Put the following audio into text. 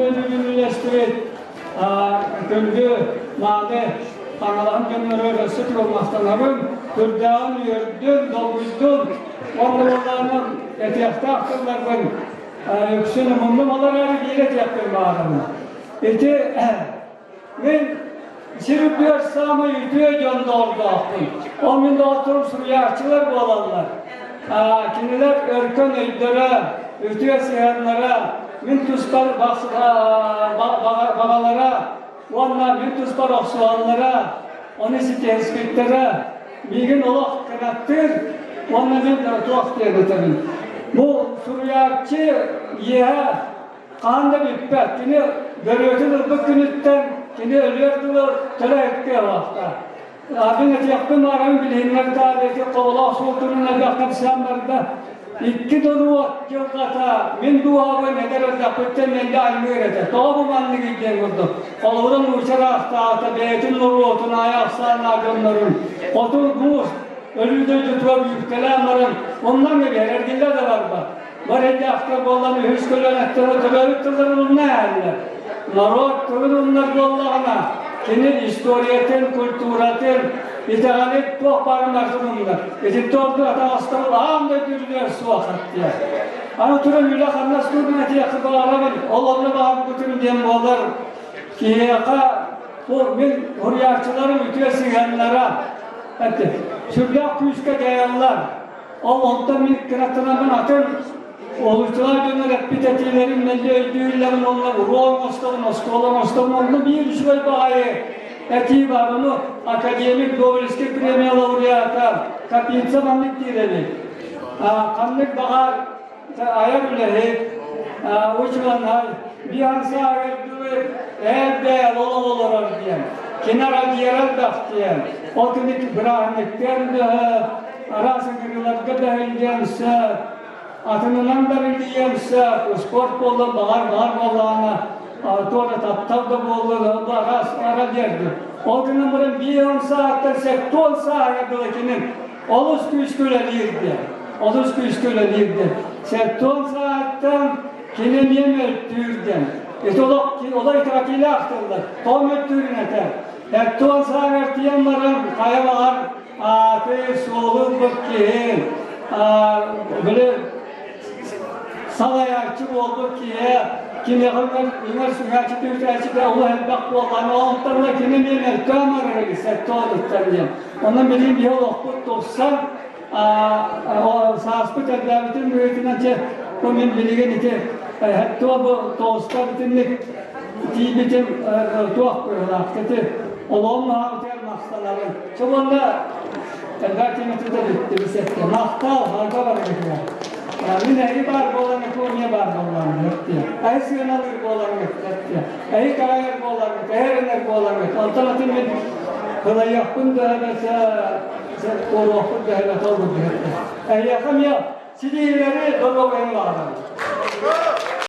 ünlüleştirip, gündü, made, Kanalan gönülleri sık olmaktanların, Kürdağın yördün, dolguzdun, onlarının etiyakta akıllarının, yüksünü mundum giyiret yaptım bağırımı. Ben sürüklüyor sağımı yütüyor gönlü orada akın. O minde oturup suriyarçılar bu olanlar. Kiniler örkön öydüre, ütüye siyanlara, min tuspar bağalara, onlar min tuspar oksuanlara, onu tespitleri, bir gün olak kanattır, onların da tuhaf diye götürün. Bu suriyarçı yiye, kanında bitpet, yine görüyorsunuz bu günütten, yine ölüyordular, töre ettiği vakta. Abin yaptım aramı bilhinler tarihi, kovla sultanına yakın siyanlarda, İki dolu yılgata, min duavı neder özdaklıkta mende aynı öğretir. Doğa bu manlı gidden kurdu. Koluvdan uçar ahtaata, beytin nuru otun, ayak sağına gönlerin. Otur kuş, ölüde yutuğa büyüktelenlerin. Ondan gibi ergiller de var bak. Var elde aktar bollanı, hüs kölenetleri, tübevüttürlerin onunla yerler. Narot kılın onlar yollağına. Kini historiyetin, külturatin, İteganet çok barınlarsın onlar. Edip doğru ata aslanı ağamda dürülüyor su vakit diye. Ana türün yülak anlas kurdun eti yakı bağırabın. Oğlanı bağırıp götürün diyen boğalar. Ki yaka bu min huriyatçıların ütüye siyenlere. Etti. Şurada kuyuska gayanlar. Ondan min kıratına ben atın. Oluştular dönerek bir tetilerin melde öldüğülerin onunla ruh Moskova onunla bir şöyle bayi. Eti babını akademik Nobelistlik premiya laureata kapitsa manlık direli. Kanlık bağır ayak ülehi uçmanlar bir ansa ayırdığı evde olur diyen. Kenara diyeler daf diyen. O günlük bırakmaktan da arasın kırılarga dahildiyense atınınan da bildiyense sport bollu bağır bollağına Sonra taptav da bollu, ara derdi. O günün bunun bir 10 saatten 10 saatten oluz küşküleliydi. Oluz küşküleliydi. 10 saatten kinin yemektirdi. O da itakiyle aktarlar. Tom öttürün eter. 10 saat diyenlerin kayalar, atı, solu, bıkkı, böyle salayakçı oldu ki kimi yıllar süraçı tüyüterçide Allah elbak boğanı oğluklarla kimi bilmez kamerayı sette olduklar diyeyim. Onun bildiğim bir yol okut dostsan o sağıspı tedavitin mühitinden ki bu min bilgin ki hatta bu dostlar bitinlik diyebitim tuhaf koyuyorlar dedi. Olağımla havutel mahsaların. Çoğunda elbette de bitti bir sette. Mahtal harika var ediyor. Min ehi bar boğulanı konuya bar boğulanı diye. Ehi sığınalık boğulanı diye. Ehi karayır boğulanı, ehirinler boğulanı. Alternatın min kılay yakın da mesela koru yakın da evet olur diye. Ehi yakın ya, sidiğleri doğru beni bağlanır.